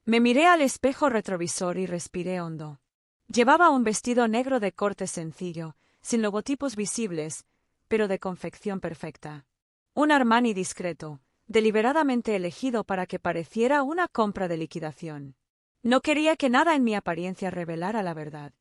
Me miré al espejo retrovisor y respiré hondo. Llevaba un vestido negro de corte sencillo, sin logotipos visibles, pero de confección perfecta. Un Armani discreto, deliberadamente elegido para que pareciera una compra de liquidación. No quería que nada en mi apariencia revelara la verdad.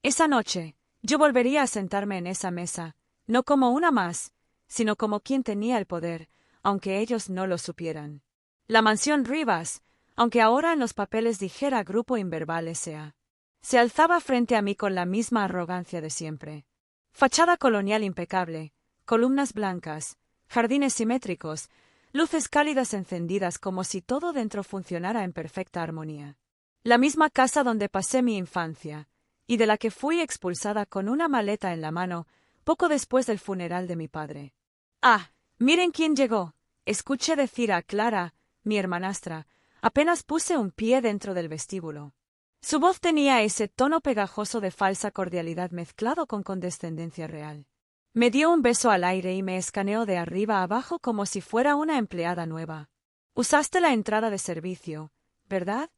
Esa noche, yo volvería a sentarme en esa mesa, no como una más, sino como quien tenía el poder, aunque ellos no lo supieran. La mansión Rivas, aunque ahora en los papeles dijera Grupo Inverbal S.A., se alzaba frente a mí con la misma arrogancia de siempre. Fachada colonial impecable, columnas blancas, jardines simétricos, luces cálidas encendidas como si todo dentro funcionara en perfecta armonía. La misma casa donde pasé mi infancia, y de la que fui expulsada con una maleta en la mano poco después del funeral de mi padre. «Ah, miren quién llegó», escuché decir a Clara, mi hermanastra, apenas puse un pie dentro del vestíbulo. Su voz tenía ese tono pegajoso de falsa cordialidad mezclado con condescendencia real. Me dio un beso al aire y me escaneó de arriba a abajo como si fuera una empleada nueva. «Usaste la entrada de servicio, ¿verdad?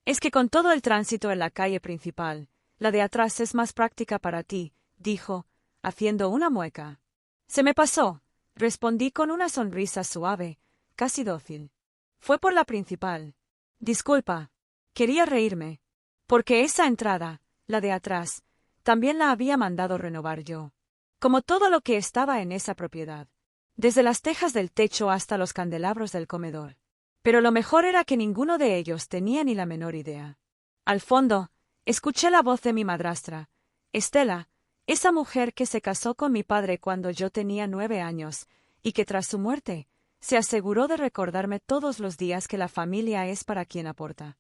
Es que con todo el tránsito en la calle principal, la de atrás es más práctica para ti», dijo, haciendo una mueca. «Se me pasó», respondí con una sonrisa suave, casi dócil. «Fue por la principal». «Disculpa». Quería reírme. Porque esa entrada, la de atrás, también la había mandado renovar yo. Como todo lo que estaba en esa propiedad. Desde las tejas del techo hasta los candelabros del comedor. Pero lo mejor era que ninguno de ellos tenía ni la menor idea. Al fondo, escuché la voz de mi madrastra, Estela, esa mujer que se casó con mi padre cuando yo tenía 9 años, y que tras su muerte, se aseguró de recordarme todos los días que la familia es para quien aporta.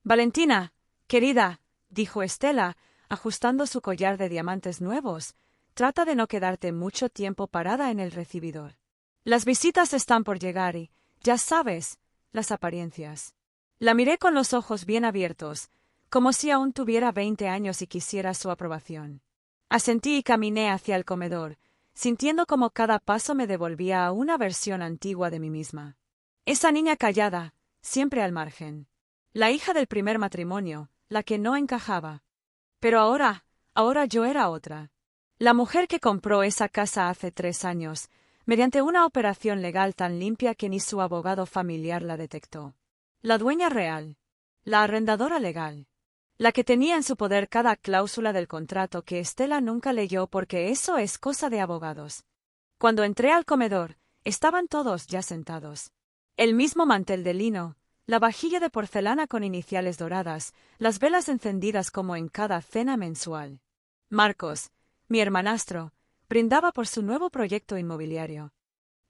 «Valentina, querida», dijo Estela, ajustando su collar de diamantes nuevos, «trata de no quedarte mucho tiempo parada en el recibidor. Las visitas están por llegar y, ya sabes, las apariencias». La miré con los ojos bien abiertos, como si aún tuviera 20 años y quisiera su aprobación. Asentí y caminé hacia el comedor, sintiendo como cada paso me devolvía a una versión antigua de mí misma. Esa niña callada, siempre al margen. La hija del primer matrimonio, la que no encajaba. Pero ahora yo era otra. La mujer que compró esa casa hace 3 años, mediante una operación legal tan limpia que ni su abogado familiar la detectó. La dueña real. La arrendadora legal. La que tenía en su poder cada cláusula del contrato que Estela nunca leyó porque eso es cosa de abogados. Cuando entré al comedor, estaban todos ya sentados. El mismo mantel de lino, la vajilla de porcelana con iniciales doradas, las velas encendidas como en cada cena mensual. Marcos, mi hermanastro, brindaba por su nuevo proyecto inmobiliario.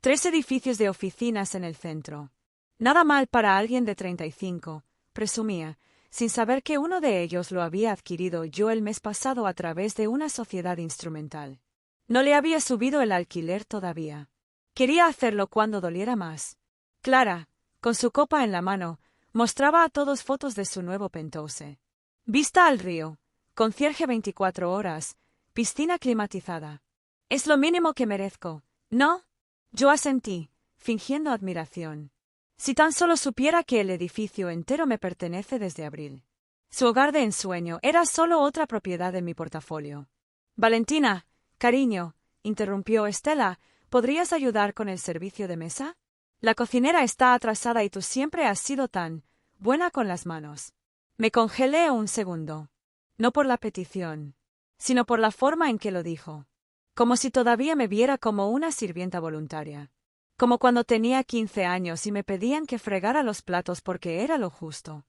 3 edificios de oficinas en el centro. Nada mal para alguien de 35, presumía, sin saber que uno de ellos lo había adquirido yo el mes pasado a través de una sociedad instrumental. No le había subido el alquiler todavía. Quería hacerlo cuando doliera más. Clara, con su copa en la mano, mostraba a todos fotos de su nuevo penthouse. Vista al río, concierge 24 horas, piscina climatizada. «Es lo mínimo que merezco, ¿no?». Yo asentí, fingiendo admiración. Si tan solo supiera que el edificio entero me pertenece desde abril. Su hogar de ensueño era solo otra propiedad de mi portafolio. «Valentina, cariño», interrumpió Estela, «¿podrías ayudar con el servicio de mesa? La cocinera está atrasada y tú siempre has sido tan buena con las manos». Me congelé un segundo. No por la petición, sino por la forma en que lo dijo. Como si todavía me viera como una sirvienta voluntaria. Como cuando tenía 15 años y me pedían que fregara los platos porque era lo justo.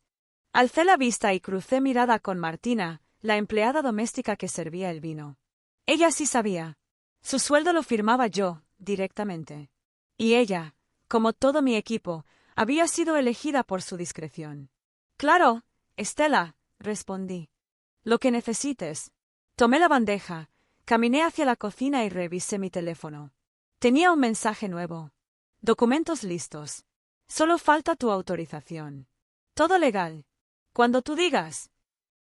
Alcé la vista y crucé mirada con Martina, la empleada doméstica que servía el vino. Ella sí sabía. Su sueldo lo firmaba yo, directamente. Y ella, como todo mi equipo, había sido elegida por su discreción. «Claro, Estela», respondí. «Lo que necesites». Tomé la bandeja, caminé hacia la cocina y revisé mi teléfono. Tenía un mensaje nuevo. «Documentos listos. Solo falta tu autorización. Todo legal. Cuando tú digas».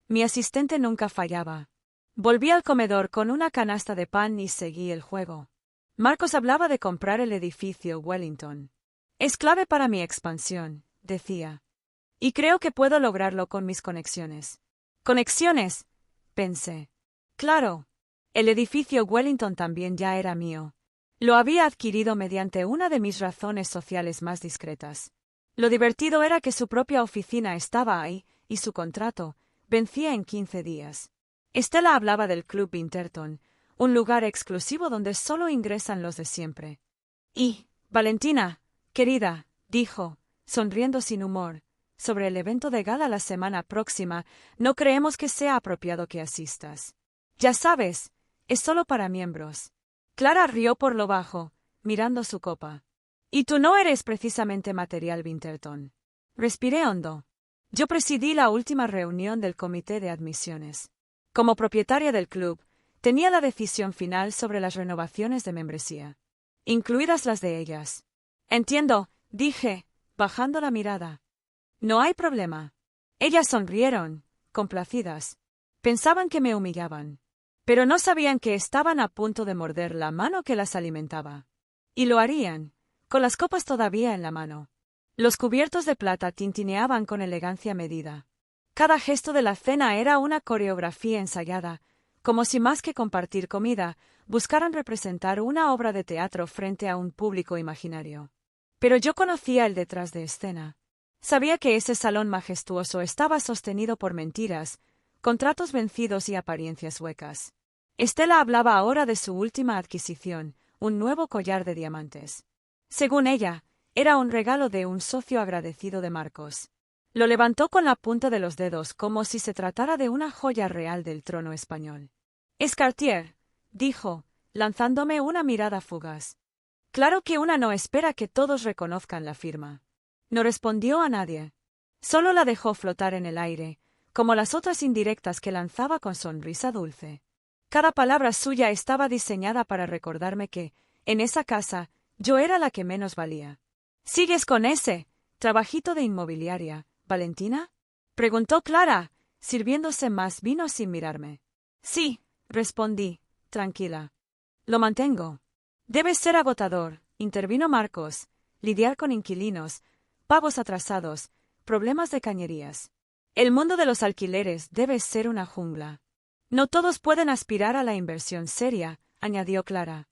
Mi asistente nunca fallaba. Volví al comedor con una canasta de pan y seguí el juego. Marcos hablaba de comprar el edificio Wellington. «Es clave para mi expansión», decía. Y creo que puedo lograrlo con mis conexiones. ¿Conexiones? Pensé. Claro. El edificio Wellington también ya era mío. Lo había adquirido mediante una de mis razones sociales más discretas. Lo divertido era que su propia oficina estaba ahí, y su contrato vencía en 15 días. Estela hablaba del Club Winterton, un lugar exclusivo donde solo ingresan los de siempre. Y, Valentina, querida, dijo, sonriendo sin humor, sobre el evento de gala la semana próxima, no creemos que sea apropiado que asistas. Ya sabes, es solo para miembros. Clara rió por lo bajo, mirando su copa. Y tú no eres precisamente material Winterton. Respiré hondo. Yo presidí la última reunión del comité de admisiones. Como propietaria del club, tenía la decisión final sobre las renovaciones de membresía, incluidas las de ellas. Entiendo, dije, bajando la mirada. No hay problema. Ellas sonrieron, complacidas. Pensaban que me humillaban. Pero no sabían que estaban a punto de morder la mano que las alimentaba. Y lo harían, con las copas todavía en la mano. Los cubiertos de plata tintineaban con elegancia medida. Cada gesto de la cena era una coreografía ensayada, como si más que compartir comida, buscaran representar una obra de teatro frente a un público imaginario. Pero yo conocía el detrás de escena. Sabía que ese salón majestuoso estaba sostenido por mentiras, contratos vencidos y apariencias huecas. Estela hablaba ahora de su última adquisición, un nuevo collar de diamantes. Según ella, era un regalo de un socio agradecido de Marcos. Lo levantó con la punta de los dedos como si se tratara de una joya real del trono español. «Es Cartier», dijo, lanzándome una mirada fugaz. Claro que una no espera que todos reconozcan la firma. No respondió a nadie. Solo la dejó flotar en el aire, como las otras indirectas que lanzaba con sonrisa dulce. Cada palabra suya estaba diseñada para recordarme que, en esa casa, yo era la que menos valía. «¿Sigues con ese trabajito de inmobiliaria, Valentina?», preguntó Clara, sirviéndose más vino sin mirarme. «Sí», respondí, tranquila. «Lo mantengo». «Debe ser agotador», intervino Marcos, «lidiar con inquilinos, pagos atrasados, problemas de cañerías. El mundo de los alquileres debe ser una jungla. No todos pueden aspirar a la inversión seria», añadió Clara.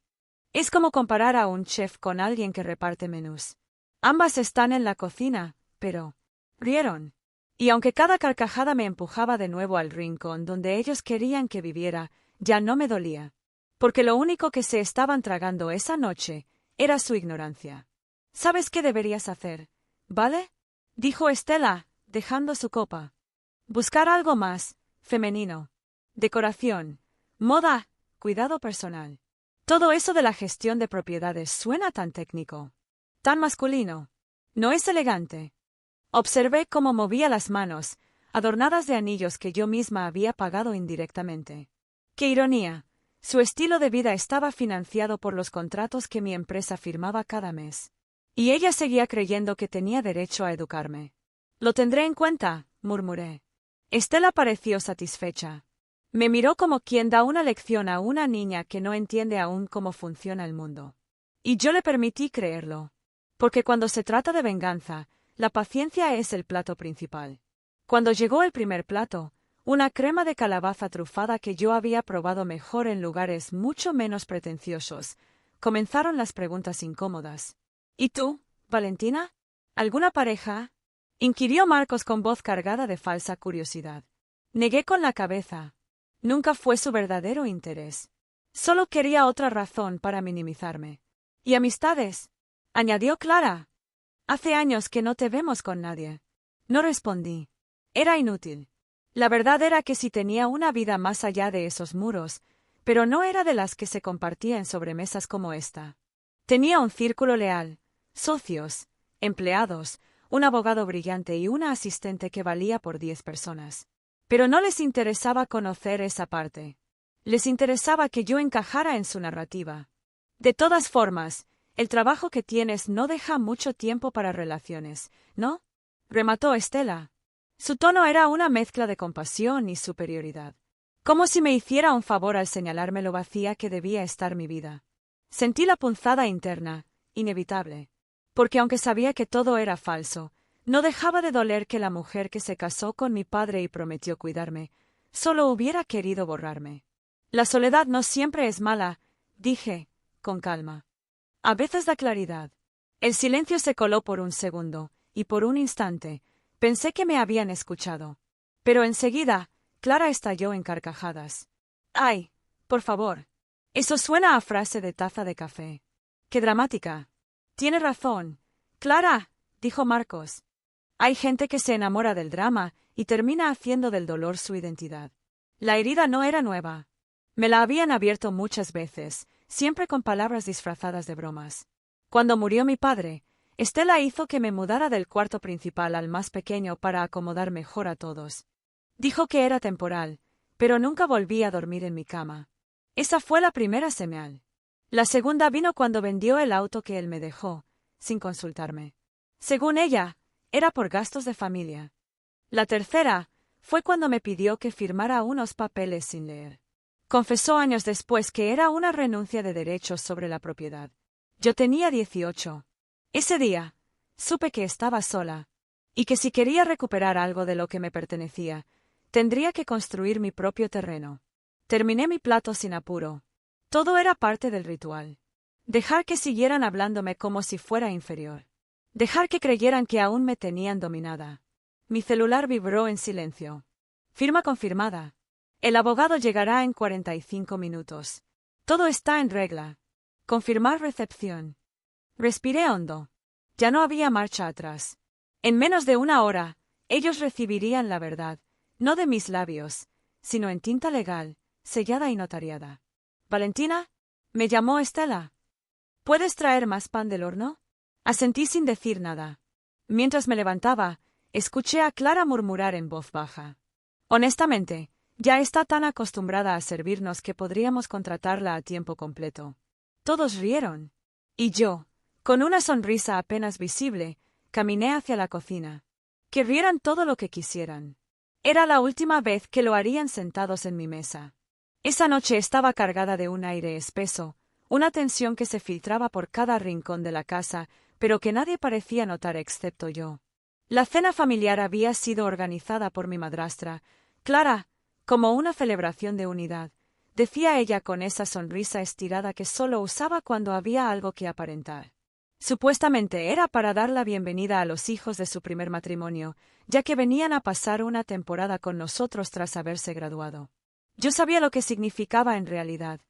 «Es como comparar a un chef con alguien que reparte menús. Ambas están en la cocina, pero…». Rieron. Y aunque cada carcajada me empujaba de nuevo al rincón donde ellos querían que viviera, ya no me dolía. Porque lo único que se estaban tragando esa noche era su ignorancia. «¿Sabes qué deberías hacer, vale?», dijo Estela, dejando su copa. «Buscar algo más femenino. Decoración, moda, cuidado personal. Todo eso de la gestión de propiedades suena tan técnico, tan masculino. No es elegante». Observé cómo movía las manos, adornadas de anillos que yo misma había pagado indirectamente. ¡Qué ironía! Su estilo de vida estaba financiado por los contratos que mi empresa firmaba cada mes. Y ella seguía creyendo que tenía derecho a educarme. «Lo tendré en cuenta», murmuré. Estela pareció satisfecha. Me miró como quien da una lección a una niña que no entiende aún cómo funciona el mundo. Y yo le permití creerlo. Porque cuando se trata de venganza, la paciencia es el plato principal. Cuando llegó el primer plato, una crema de calabaza trufada que yo había probado mejor en lugares mucho menos pretenciosos, comenzaron las preguntas incómodas. «¿Y tú, Valentina? ¿Alguna pareja?», inquirió Marcos con voz cargada de falsa curiosidad. Negué con la cabeza. Nunca fue su verdadero interés. Solo quería otra razón para minimizarme. «¿Y amistades?», añadió Clara. «Hace años que no te vemos con nadie». No respondí. Era inútil. La verdad era que sí tenía una vida más allá de esos muros, pero no era de las que se compartía en sobremesas como esta. Tenía un círculo leal, socios, empleados, un abogado brillante y una asistente que valía por 10 personas. Pero no les interesaba conocer esa parte. Les interesaba que yo encajara en su narrativa. «De todas formas, el trabajo que tienes no deja mucho tiempo para relaciones, ¿no?», remató Estela. Su tono era una mezcla de compasión y superioridad. Como si me hiciera un favor al señalarme lo vacía que debía estar mi vida. Sentí la punzada interna, inevitable. Porque aunque sabía que todo era falso, No dejaba de doler que la mujer que se casó con mi padre y prometió cuidarme, solo hubiera querido borrarme. La soledad no siempre es mala, dije, con calma. A veces da claridad. El silencio se coló por un segundo, y por un instante, pensé que me habían escuchado. Pero enseguida, Clara estalló en carcajadas. ¡Ay! Por favor. Eso suena a frase de taza de café. ¡Qué dramática! Tiene razón. Clara, dijo Marcos. Hay gente que se enamora del drama y termina haciendo del dolor su identidad. La herida no era nueva. Me la habían abierto muchas veces, siempre con palabras disfrazadas de bromas. Cuando murió mi padre, Estela hizo que me mudara del cuarto principal al más pequeño para acomodar mejor a todos. Dijo que era temporal, pero nunca volví a dormir en mi cama. Esa fue la primera señal. La segunda vino cuando vendió el auto que él me dejó, sin consultarme. Según ella, era por gastos de familia. La tercera fue cuando me pidió que firmara unos papeles sin leer. Confesó años después que era una renuncia de derechos sobre la propiedad. Yo tenía 18. Ese día, supe que estaba sola, y que si quería recuperar algo de lo que me pertenecía, tendría que construir mi propio terreno. Terminé mi plato sin apuro. Todo era parte del ritual. Dejar que siguieran hablándome como si fuera inferior. Dejar que creyeran que aún me tenían dominada. Mi celular vibró en silencio. Firma confirmada. El abogado llegará en 45 minutos. Todo está en regla. Confirmar recepción. Respiré hondo. Ya no había marcha atrás. En menos de una hora, ellos recibirían la verdad, no de mis labios, sino en tinta legal, sellada y notariada. —Valentina, me llamó Estela. —¿Puedes traer más pan del horno? Asentí sin decir nada. Mientras me levantaba, escuché a Clara murmurar en voz baja. Honestamente, ya está tan acostumbrada a servirnos que podríamos contratarla a tiempo completo. Todos rieron. Y yo, con una sonrisa apenas visible, caminé hacia la cocina. Que rieran todo lo que quisieran. Era la última vez que lo harían sentados en mi mesa. Esa noche estaba cargada de un aire espeso, una tensión que se filtraba por cada rincón de la casa, pero que nadie parecía notar excepto yo. La cena familiar había sido organizada por mi madrastra, Clara, como una celebración de unidad, decía ella con esa sonrisa estirada que solo usaba cuando había algo que aparentar. Supuestamente era para dar la bienvenida a los hijos de su primer matrimonio, ya que venían a pasar una temporada con nosotros tras haberse graduado. Yo sabía lo que significaba en realidad.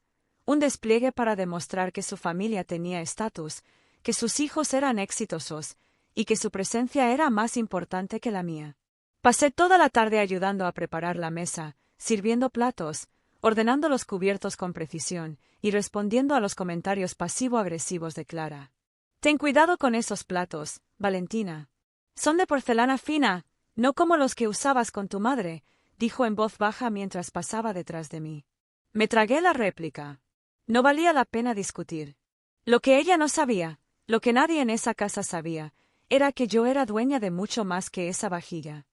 Un despliegue para demostrar que su familia tenía estatus, que sus hijos eran exitosos, y que su presencia era más importante que la mía. Pasé toda la tarde ayudando a preparar la mesa, sirviendo platos, ordenando los cubiertos con precisión, y respondiendo a los comentarios pasivo-agresivos de Clara. Ten cuidado con esos platos, Valentina. Son de porcelana fina, no como los que usabas con tu madre, dijo en voz baja mientras pasaba detrás de mí. Me tragué la réplica. No valía la pena discutir. Lo que ella no sabía, lo que nadie en esa casa sabía, era que yo era dueña de mucho más que esa vajilla.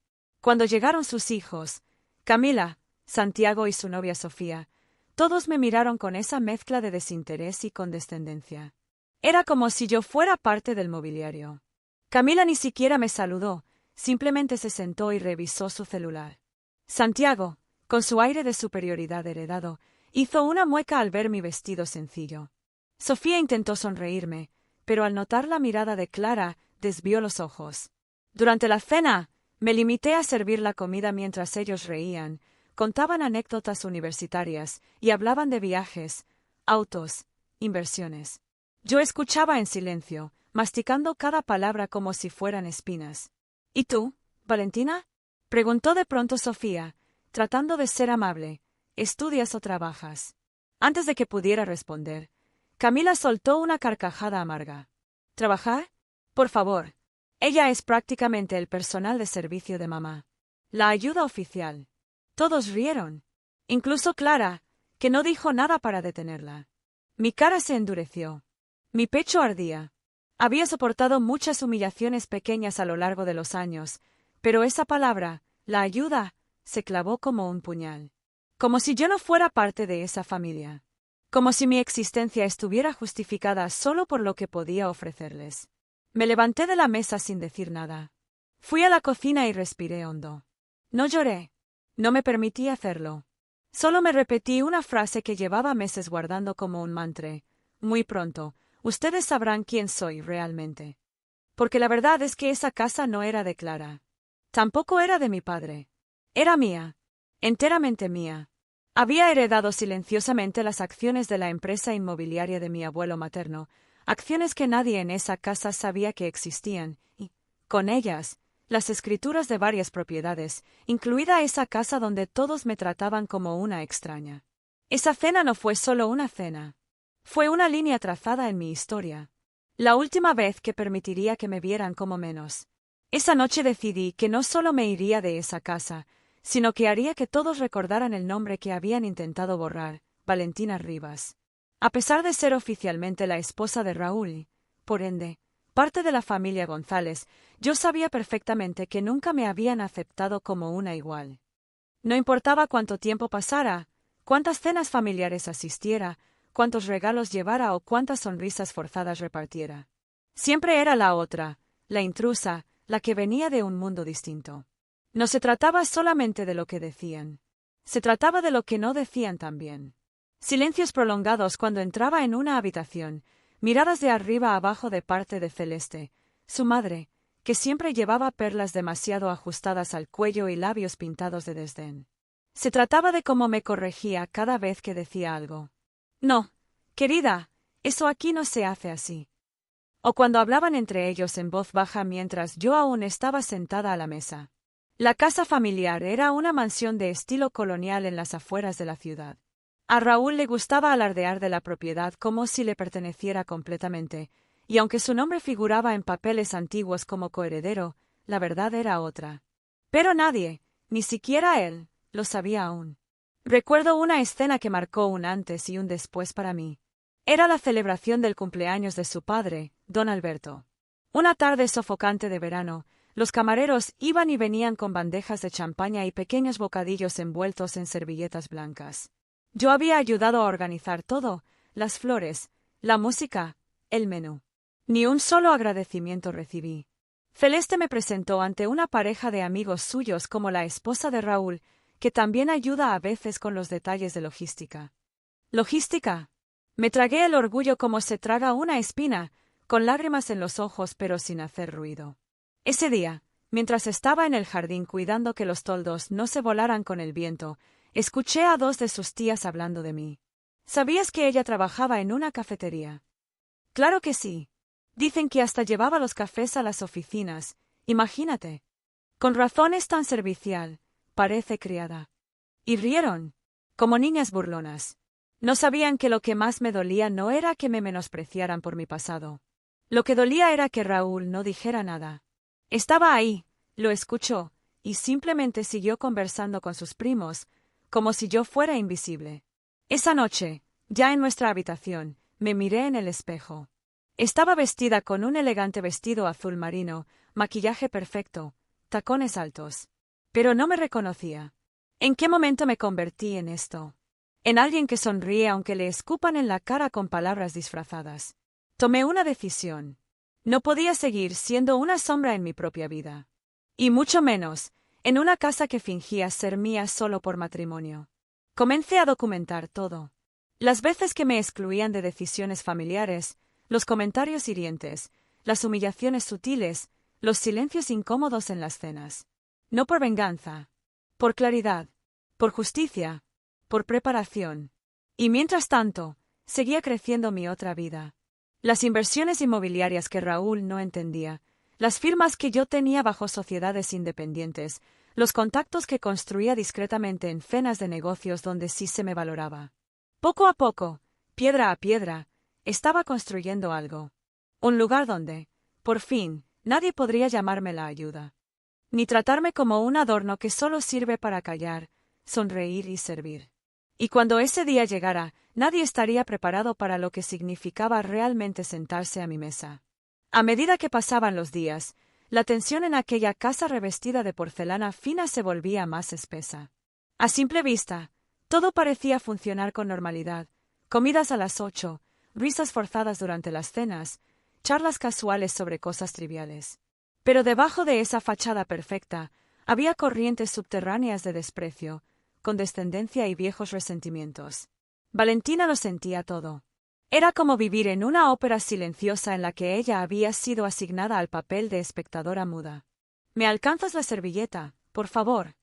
Cuando llegaron sus hijos, Camila, Santiago y su novia Sofía, todos me miraron con esa mezcla de desinterés y condescendencia. Era como si yo fuera parte del mobiliario. Camila ni siquiera me saludó, simplemente se sentó y revisó su celular. Santiago, con su aire de superioridad heredado, hizo una mueca al ver mi vestido sencillo. Sofía intentó sonreírme, pero al notar la mirada de Clara, desvió los ojos. Durante la cena, me limité a servir la comida mientras ellos reían, contaban anécdotas universitarias y hablaban de viajes, autos, inversiones. Yo escuchaba en silencio, masticando cada palabra como si fueran espinas. —¿Y tú, Valentina? —preguntó de pronto Sofía, tratando de ser amable. ¿Estudias o trabajas? Antes de que pudiera responder, Camila soltó una carcajada amarga. —¿Trabajar? Por favor. Ella es prácticamente el personal de servicio de mamá. La ayuda oficial. Todos rieron. Incluso Clara, que no dijo nada para detenerla. Mi cara se endureció. Mi pecho ardía. Había soportado muchas humillaciones pequeñas a lo largo de los años, pero esa palabra, la ayuda, se clavó como un puñal. Como si yo no fuera parte de esa familia. Como si mi existencia estuviera justificada solo por lo que podía ofrecerles. Me levanté de la mesa sin decir nada. Fui a la cocina y respiré hondo. No lloré. No me permití hacerlo. Solo me repetí una frase que llevaba meses guardando como un mantra. Muy pronto, ustedes sabrán quién soy realmente. Porque la verdad es que esa casa no era de Clara. Tampoco era de mi padre. Era mía. Enteramente mía. Había heredado silenciosamente las acciones de la empresa inmobiliaria de mi abuelo materno, acciones que nadie en esa casa sabía que existían, y, con ellas, las escrituras de varias propiedades, incluida esa casa donde todos me trataban como una extraña. Esa cena no fue solo una cena. Fue una línea trazada en mi historia. La última vez que permitiría que me vieran como menos. Esa noche decidí que no solo me iría de esa casa, sino que haría que todos recordaran el nombre que habían intentado borrar, Valentina Rivas. A pesar de ser oficialmente la esposa de Raúl, por ende, parte de la familia González, yo sabía perfectamente que nunca me habían aceptado como una igual. No importaba cuánto tiempo pasara, cuántas cenas familiares asistiera, cuántos regalos llevara o cuántas sonrisas forzadas repartiera. Siempre era la otra, la intrusa, la que venía de un mundo distinto. No se trataba solamente de lo que decían. Se trataba de lo que no decían también. Silencios prolongados cuando entraba en una habitación, miradas de arriba abajo de parte de Celeste, su madre, que siempre llevaba perlas demasiado ajustadas al cuello y labios pintados de desdén. Se trataba de cómo me corregía cada vez que decía algo. No, querida, eso aquí no se hace así. O cuando hablaban entre ellos en voz baja mientras yo aún estaba sentada a la mesa. La casa familiar era una mansión de estilo colonial en las afueras de la ciudad. A Raúl le gustaba alardear de la propiedad como si le perteneciera completamente, y aunque su nombre figuraba en papeles antiguos como coheredero, la verdad era otra. Pero nadie, ni siquiera él, lo sabía aún. Recuerdo una escena que marcó un antes y un después para mí. Era la celebración del cumpleaños de su padre, don Alberto. Una tarde sofocante de verano, los camareros iban y venían con bandejas de champaña y pequeños bocadillos envueltos en servilletas blancas. Yo había ayudado a organizar todo, las flores, la música, el menú. Ni un solo agradecimiento recibí. Celeste me presentó ante una pareja de amigos suyos como la esposa de Raúl, que también ayuda a veces con los detalles de logística. ¿Logística? Me tragué el orgullo como se traga una espina, con lágrimas en los ojos pero sin hacer ruido. Ese día, mientras estaba en el jardín cuidando que los toldos no se volaran con el viento, escuché a dos de sus tías hablando de mí. ¿Sabías que ella trabajaba en una cafetería? Claro que sí. Dicen que hasta llevaba los cafés a las oficinas, imagínate. Con razón es tan servicial, parece criada. Y rieron, como niñas burlonas. No sabían que lo que más me dolía no era que me menospreciaran por mi pasado. Lo que dolía era que Raúl no dijera nada. Estaba ahí, lo escuchó, y simplemente siguió conversando con sus primos, como si yo fuera invisible. Esa noche, ya en nuestra habitación, me miré en el espejo. Estaba vestida con un elegante vestido azul marino, maquillaje perfecto, tacones altos. Pero no me reconocía. ¿En qué momento me convertí en esto? En alguien que sonríe aunque le escupan en la cara con palabras disfrazadas. Tomé una decisión. No podía seguir siendo una sombra en mi propia vida. Y mucho menos, en una casa que fingía ser mía solo por matrimonio. Comencé a documentar todo. Las veces que me excluían de decisiones familiares, los comentarios hirientes, las humillaciones sutiles, los silencios incómodos en las cenas. No por venganza, por claridad, por justicia, por preparación. Y mientras tanto, seguía creciendo mi otra vida. Las inversiones inmobiliarias que Raúl no entendía, las firmas que yo tenía bajo sociedades independientes, los contactos que construía discretamente en cenas de negocios donde sí se me valoraba. Poco a poco, piedra a piedra, estaba construyendo algo. Un lugar donde, por fin, nadie podría llamarme la ayuda. Ni tratarme como un adorno que solo sirve para callar, sonreír y servir. Y cuando ese día llegara, nadie estaría preparado para lo que significaba realmente sentarse a mi mesa. A medida que pasaban los días, la tensión en aquella casa revestida de porcelana fina se volvía más espesa. A simple vista, todo parecía funcionar con normalidad. Comidas a las 8, risas forzadas durante las cenas, charlas casuales sobre cosas triviales. Pero debajo de esa fachada perfecta, había corrientes subterráneas de desprecio, condescendencia y viejos resentimientos. Valentina lo sentía todo. Era como vivir en una ópera silenciosa en la que ella había sido asignada al papel de espectadora muda. —¿Me alcanzas la servilleta, por favor?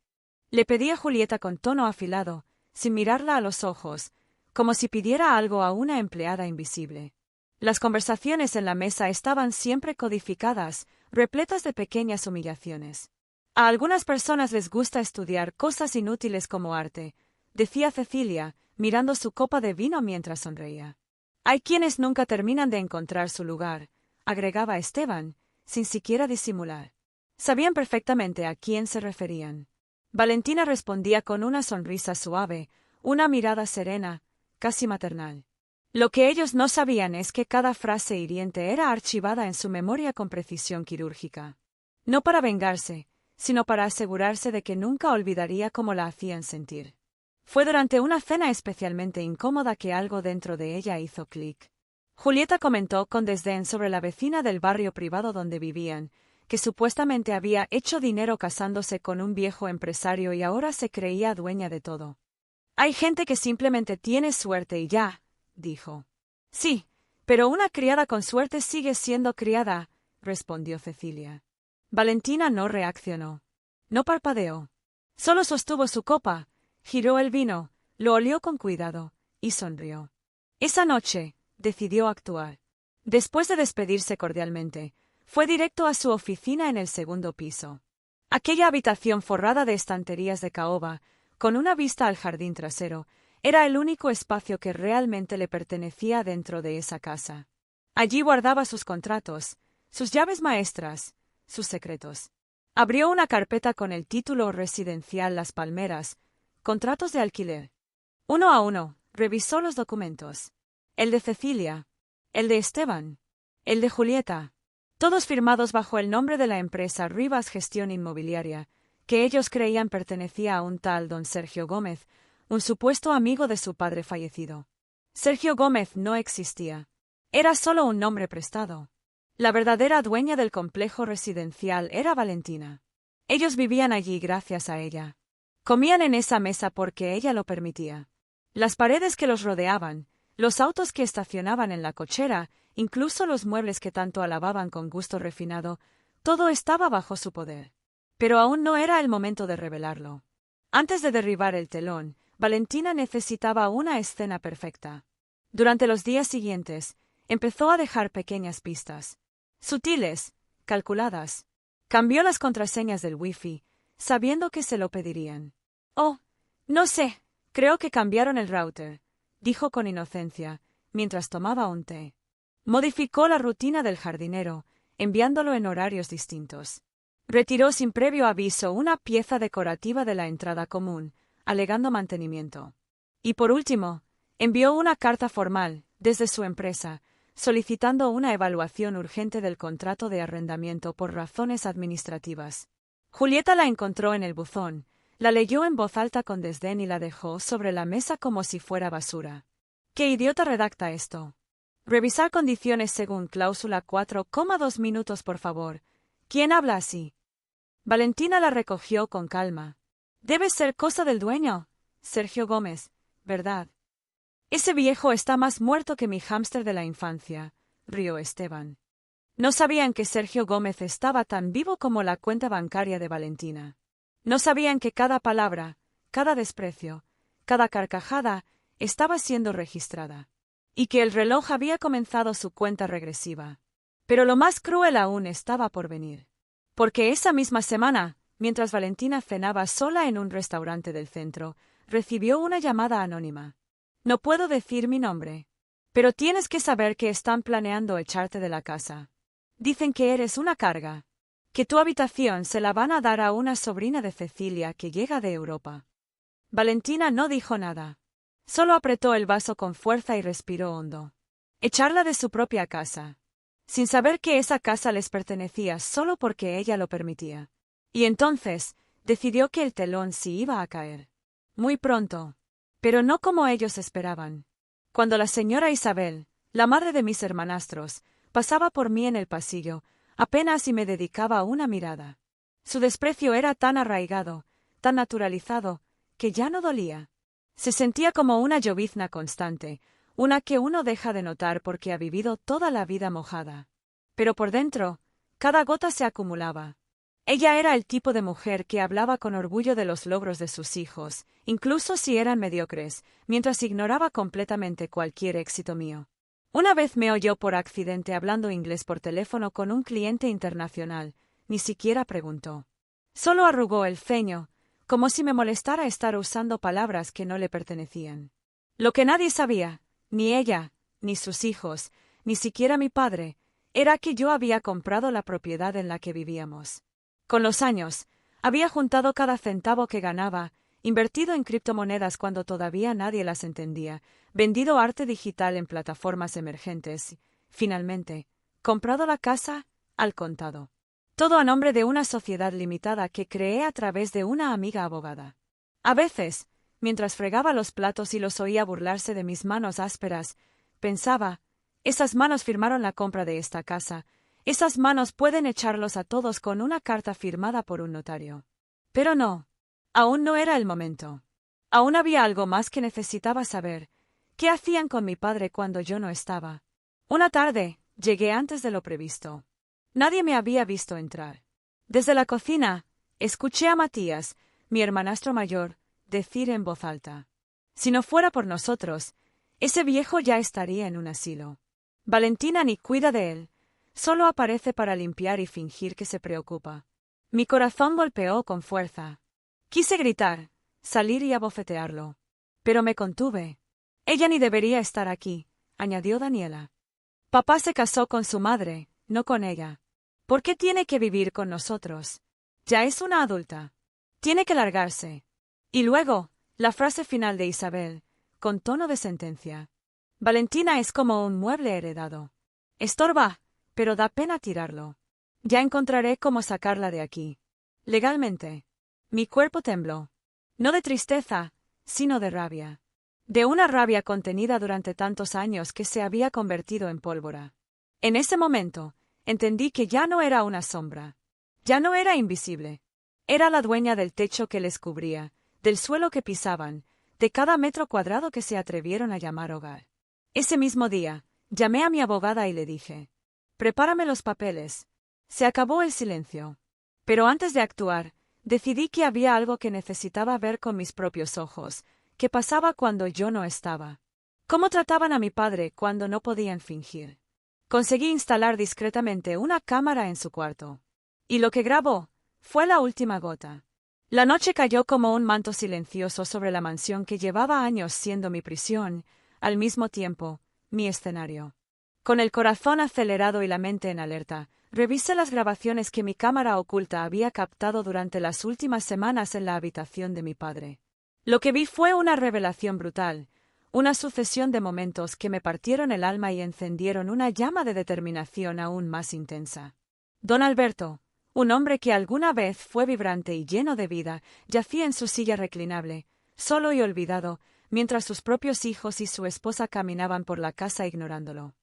—le pedía Julieta con tono afilado, sin mirarla a los ojos, como si pidiera algo a una empleada invisible. Las conversaciones en la mesa estaban siempre codificadas, repletas de pequeñas humillaciones. A algunas personas les gusta estudiar cosas inútiles como arte, decía Cecilia, mirando su copa de vino mientras sonreía. Hay quienes nunca terminan de encontrar su lugar, agregaba Esteban, sin siquiera disimular. Sabían perfectamente a quién se referían. Valentina respondía con una sonrisa suave, una mirada serena, casi maternal. Lo que ellos no sabían es que cada frase hiriente era archivada en su memoria con precisión quirúrgica. No para vengarse, sino para asegurarse de que nunca olvidaría cómo la hacían sentir. Fue durante una cena especialmente incómoda que algo dentro de ella hizo clic. Julieta comentó con desdén sobre la vecina del barrio privado donde vivían, que supuestamente había hecho dinero casándose con un viejo empresario y ahora se creía dueña de todo. Hay gente que simplemente tiene suerte y ya, dijo. Sí, pero una criada con suerte sigue siendo criada, respondió Cecilia. Valentina no reaccionó. No parpadeó. Solo sostuvo su copa, giró el vino, lo olió con cuidado, y sonrió. Esa noche, decidió actuar. Después de despedirse cordialmente, fue directo a su oficina en el segundo piso. Aquella habitación forrada de estanterías de caoba, con una vista al jardín trasero, era el único espacio que realmente le pertenecía dentro de esa casa. Allí guardaba sus contratos, sus llaves maestras, sus secretos. Abrió una carpeta con el título residencial Las Palmeras, contratos de alquiler. Uno a uno, revisó los documentos. El de Cecilia, el de Esteban, el de Julieta, todos firmados bajo el nombre de la empresa Rivas Gestión Inmobiliaria, que ellos creían pertenecía a un tal don Sergio Gómez, un supuesto amigo de su padre fallecido. Sergio Gómez no existía. Era solo un nombre prestado. La verdadera dueña del complejo residencial era Valentina. Ellos vivían allí gracias a ella. Comían en esa mesa porque ella lo permitía. Las paredes que los rodeaban, los autos que estacionaban en la cochera, incluso los muebles que tanto alababan con gusto refinado, todo estaba bajo su poder. Pero aún no era el momento de revelarlo. Antes de derribar el telón, Valentina necesitaba una escena perfecta. Durante los días siguientes, empezó a dejar pequeñas pistas. Sutiles, calculadas. Cambió las contraseñas del wifi, sabiendo que se lo pedirían. Oh, no sé, creo que cambiaron el router, dijo con inocencia, mientras tomaba un té. Modificó la rutina del jardinero, enviándolo en horarios distintos. Retiró sin previo aviso una pieza decorativa de la entrada común, alegando mantenimiento. Y por último, envió una carta formal, desde su empresa, solicitando una evaluación urgente del contrato de arrendamiento por razones administrativas. Julieta la encontró en el buzón, la leyó en voz alta con desdén y la dejó sobre la mesa como si fuera basura. ¿Qué idiota redacta esto? Revisar condiciones según cláusula 4,2 minutos por favor. ¿Quién habla así? Valentina la recogió con calma. Debe ser cosa del dueño, Sergio Gómez, ¿verdad? Ese viejo está más muerto que mi hámster de la infancia, rió Esteban. No sabían que Sergio Gómez estaba tan vivo como la cuenta bancaria de Valentina. No sabían que cada palabra, cada desprecio, cada carcajada estaba siendo registrada. Y que el reloj había comenzado su cuenta regresiva. Pero lo más cruel aún estaba por venir. Porque esa misma semana, mientras Valentina cenaba sola en un restaurante del centro, recibió una llamada anónima. No puedo decir mi nombre. Pero tienes que saber que están planeando echarte de la casa. Dicen que eres una carga. Que tu habitación se la van a dar a una sobrina de Cecilia que llega de Europa. Valentina no dijo nada. Solo apretó el vaso con fuerza y respiró hondo. Echarla de su propia casa. Sin saber que esa casa les pertenecía solo porque ella lo permitía. Y entonces, decidió que el telón sí iba a caer. Muy pronto. Pero no como ellos esperaban. Cuando la señora Isabel, la madre de mis hermanastros, pasaba por mí en el pasillo, apenas si me dedicaba una mirada. Su desprecio era tan arraigado, tan naturalizado, que ya no dolía. Se sentía como una llovizna constante, una que uno deja de notar porque ha vivido toda la vida mojada. Pero por dentro, cada gota se acumulaba. Ella era el tipo de mujer que hablaba con orgullo de los logros de sus hijos, incluso si eran mediocres, mientras ignoraba completamente cualquier éxito mío. Una vez me oyó por accidente hablando inglés por teléfono con un cliente internacional, ni siquiera preguntó. Solo arrugó el ceño, como si me molestara estar usando palabras que no le pertenecían. Lo que nadie sabía, ni ella, ni sus hijos, ni siquiera mi padre, era que yo había comprado la propiedad en la que vivíamos. Con los años, había juntado cada centavo que ganaba, invertido en criptomonedas cuando todavía nadie las entendía, vendido arte digital en plataformas emergentes y, finalmente, comprado la casa al contado. Todo a nombre de una sociedad limitada que creé a través de una amiga abogada. A veces, mientras fregaba los platos y los oía burlarse de mis manos ásperas, pensaba, esas manos firmaron la compra de esta casa, esas manos pueden echarlos a todos con una carta firmada por un notario. Pero no, aún no era el momento. Aún había algo más que necesitaba saber. ¿Qué hacían con mi padre cuando yo no estaba? Una tarde, llegué antes de lo previsto. Nadie me había visto entrar. Desde la cocina, escuché a Matías, mi hermanastro mayor, decir en voz alta: si no fuera por nosotros, ese viejo ya estaría en un asilo. Valentina ni cuida de él, solo aparece para limpiar y fingir que se preocupa. Mi corazón golpeó con fuerza. Quise gritar, salir y abofetearlo. Pero me contuve. Ella ni debería estar aquí, añadió Daniela. Papá se casó con su madre, no con ella. ¿Por qué tiene que vivir con nosotros? Ya es una adulta. Tiene que largarse. Y luego, la frase final de Isabel, con tono de sentencia. Valentina es como un mueble heredado. Estorba, pero da pena tirarlo. Ya encontraré cómo sacarla de aquí. Legalmente. Mi cuerpo tembló. No de tristeza, sino de rabia. De una rabia contenida durante tantos años que se había convertido en pólvora. En ese momento, entendí que ya no era una sombra. Ya no era invisible. Era la dueña del techo que les cubría, del suelo que pisaban, de cada metro cuadrado que se atrevieron a llamar hogar. Ese mismo día, llamé a mi abogada y le dije: prepárame los papeles. Se acabó el silencio. Pero antes de actuar, decidí que había algo que necesitaba ver con mis propios ojos, que pasaba cuando yo no estaba. Cómo trataban a mi padre cuando no podían fingir. Conseguí instalar discretamente una cámara en su cuarto. Y lo que grabó fue la última gota. La noche cayó como un manto silencioso sobre la mansión que llevaba años siendo mi prisión, al mismo tiempo, mi escenario. Con el corazón acelerado y la mente en alerta, revisé las grabaciones que mi cámara oculta había captado durante las últimas semanas en la habitación de mi padre. Lo que vi fue una revelación brutal, una sucesión de momentos que me partieron el alma y encendieron una llama de determinación aún más intensa. Don Alberto, un hombre que alguna vez fue vibrante y lleno de vida, yacía en su silla reclinable, solo y olvidado, mientras sus propios hijos y su esposa caminaban por la casa ignorándolo.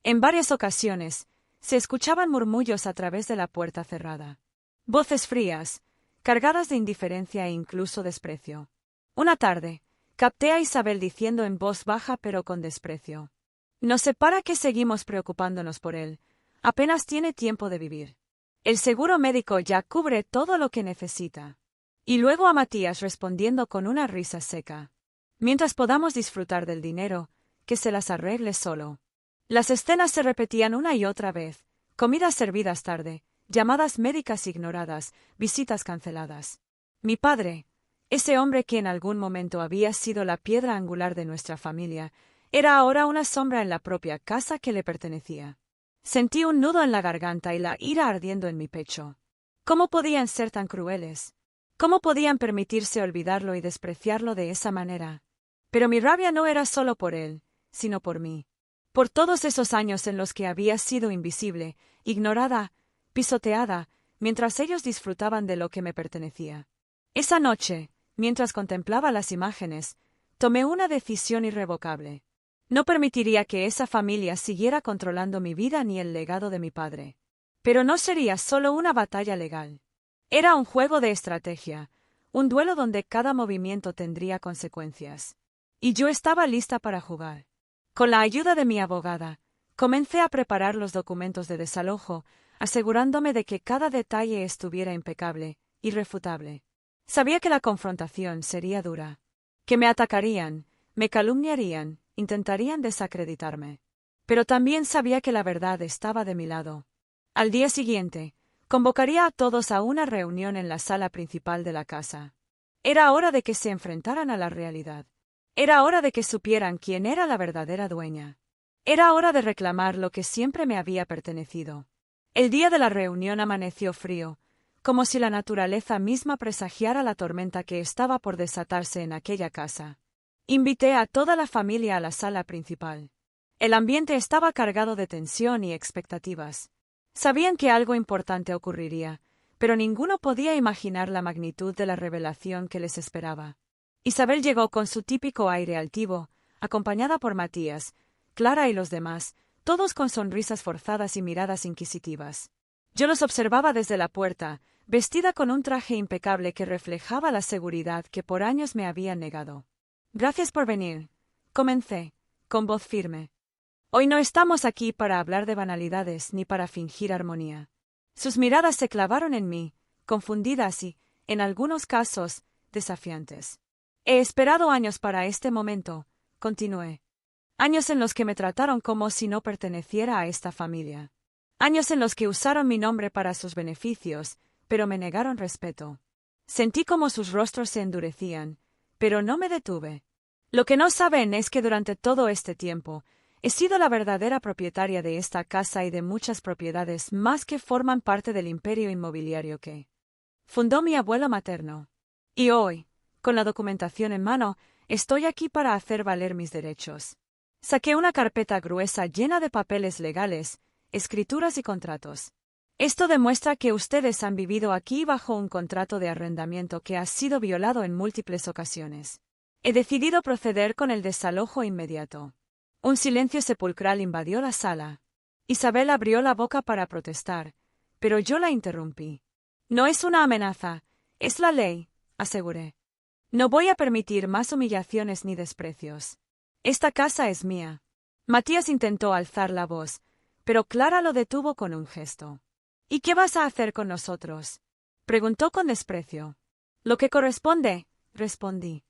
En varias ocasiones, se escuchaban murmullos a través de la puerta cerrada. Voces frías, cargadas de indiferencia e incluso desprecio. Una tarde, capté a Isabel diciendo en voz baja pero con desprecio: no sé para qué seguimos preocupándonos por él, apenas tiene tiempo de vivir. El seguro médico ya cubre todo lo que necesita. Y luego a Matías respondiendo con una risa seca: mientras podamos disfrutar del dinero, que se las arregle solo. Las escenas se repetían una y otra vez: comidas servidas tarde, llamadas médicas ignoradas, visitas canceladas. Mi padre, ese hombre que en algún momento había sido la piedra angular de nuestra familia, era ahora una sombra en la propia casa que le pertenecía. Sentí un nudo en la garganta y la ira ardiendo en mi pecho. ¿Cómo podían ser tan crueles? ¿Cómo podían permitirse olvidarlo y despreciarlo de esa manera? Pero mi rabia no era solo por él, sino por mí. Por todos esos años en los que había sido invisible, ignorada, pisoteada, mientras ellos disfrutaban de lo que me pertenecía. Esa noche, mientras contemplaba las imágenes, tomé una decisión irrevocable. No permitiría que esa familia siguiera controlando mi vida ni el legado de mi padre. Pero no sería solo una batalla legal. Era un juego de estrategia, un duelo donde cada movimiento tendría consecuencias. Y yo estaba lista para jugar. Con la ayuda de mi abogada, comencé a preparar los documentos de desalojo, asegurándome de que cada detalle estuviera impecable, irrefutable. Sabía que la confrontación sería dura, que me atacarían, me calumniarían, intentarían desacreditarme. Pero también sabía que la verdad estaba de mi lado. Al día siguiente, convocaría a todos a una reunión en la sala principal de la casa. Era hora de que se enfrentaran a la realidad. Era hora de que supieran quién era la verdadera dueña. Era hora de reclamar lo que siempre me había pertenecido. El día de la reunión amaneció frío, como si la naturaleza misma presagiara la tormenta que estaba por desatarse en aquella casa. Invité a toda la familia a la sala principal. El ambiente estaba cargado de tensión y expectativas. Sabían que algo importante ocurriría, pero ninguno podía imaginar la magnitud de la revelación que les esperaba. Isabel llegó con su típico aire altivo, acompañada por Matías, Clara y los demás, todos con sonrisas forzadas y miradas inquisitivas. Yo los observaba desde la puerta, vestida con un traje impecable que reflejaba la seguridad que por años me habían negado. «Gracias por venir», comencé, con voz firme. «Hoy no estamos aquí para hablar de banalidades ni para fingir armonía». Sus miradas se clavaron en mí, confundidas y, en algunos casos, desafiantes. «He esperado años para este momento», continué. «Años en los que me trataron como si no perteneciera a esta familia. Años en los que usaron mi nombre para sus beneficios, pero me negaron respeto. Sentí como sus rostros se endurecían, pero no me detuve. Lo que no saben es que durante todo este tiempo he sido la verdadera propietaria de esta casa y de muchas propiedades más que forman parte del imperio inmobiliario que fundó mi abuelo materno. Y hoy, con la documentación en mano, estoy aquí para hacer valer mis derechos». Saqué una carpeta gruesa llena de papeles legales, escrituras y contratos. «Esto demuestra que ustedes han vivido aquí bajo un contrato de arrendamiento que ha sido violado en múltiples ocasiones. He decidido proceder con el desalojo inmediato». Un silencio sepulcral invadió la sala. Isabel abrió la boca para protestar, pero yo la interrumpí. «No es una amenaza, es la ley», aseguré. «No voy a permitir más humillaciones ni desprecios. Esta casa es mía». Matías intentó alzar la voz, pero Clara lo detuvo con un gesto. «¿Y qué vas a hacer con nosotros?», preguntó con desprecio. «Lo que corresponde», respondí.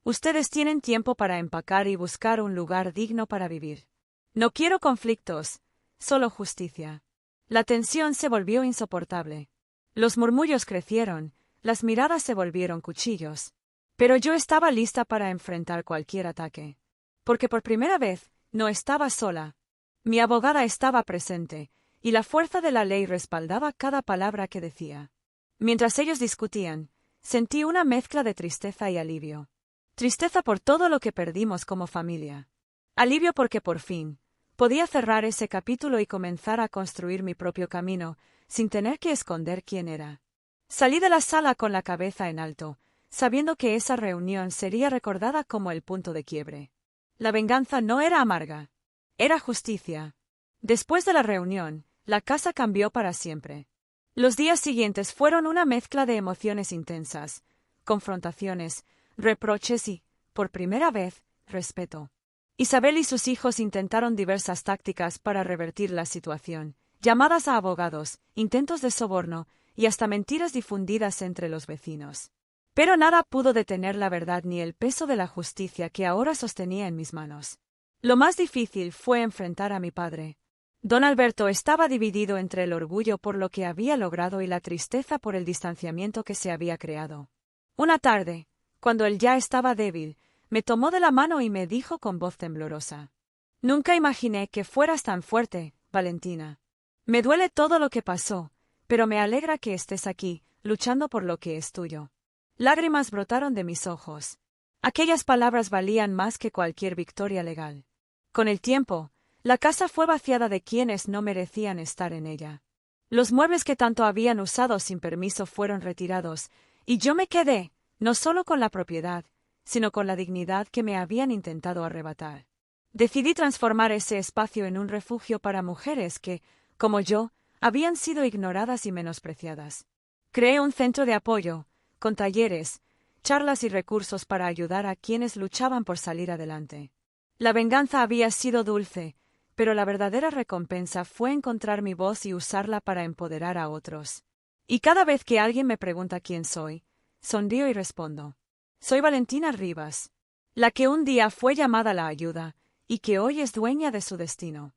«Ustedes tienen tiempo para empacar y buscar un lugar digno para vivir. No quiero conflictos, solo justicia». La tensión se volvió insoportable. Los murmullos crecieron, las miradas se volvieron cuchillos. Pero yo estaba lista para enfrentar cualquier ataque. Porque por primera vez, no estaba sola. Mi abogada estaba presente, y la fuerza de la ley respaldaba cada palabra que decía. Mientras ellos discutían, sentí una mezcla de tristeza y alivio. Tristeza por todo lo que perdimos como familia. Alivio porque por fin podía cerrar ese capítulo y comenzar a construir mi propio camino, sin tener que esconder quién era. Salí de la sala con la cabeza en alto, sabiendo que esa reunión sería recordada como el punto de quiebre. La venganza no era amarga. Era justicia. Después de la reunión, la casa cambió para siempre. Los días siguientes fueron una mezcla de emociones intensas, confrontaciones, reproches y, por primera vez, respeto. Isabel y sus hijos intentaron diversas tácticas para revertir la situación, llamadas a abogados, intentos de soborno y hasta mentiras difundidas entre los vecinos. Pero nada pudo detener la verdad ni el peso de la justicia que ahora sostenía en mis manos. Lo más difícil fue enfrentar a mi padre. Don Alberto estaba dividido entre el orgullo por lo que había logrado y la tristeza por el distanciamiento que se había creado. Una tarde, cuando él ya estaba débil, me tomó de la mano y me dijo con voz temblorosa: «Nunca imaginé que fueras tan fuerte, Valentina. Me duele todo lo que pasó, pero me alegra que estés aquí, luchando por lo que es tuyo». Lágrimas brotaron de mis ojos. Aquellas palabras valían más que cualquier victoria legal. Con el tiempo, la casa fue vaciada de quienes no merecían estar en ella. Los muebles que tanto habían usado sin permiso fueron retirados, y yo me quedé, no solo con la propiedad, sino con la dignidad que me habían intentado arrebatar. Decidí transformar ese espacio en un refugio para mujeres que, como yo, habían sido ignoradas y menospreciadas. Creé un centro de apoyo, con talleres, charlas y recursos para ayudar a quienes luchaban por salir adelante. La venganza había sido dulce, pero la verdadera recompensa fue encontrar mi voz y usarla para empoderar a otros. Y cada vez que alguien me pregunta quién soy, sonrío y respondo: soy Valentina Rivas, la que un día fue llamada a la ayuda, y que hoy es dueña de su destino.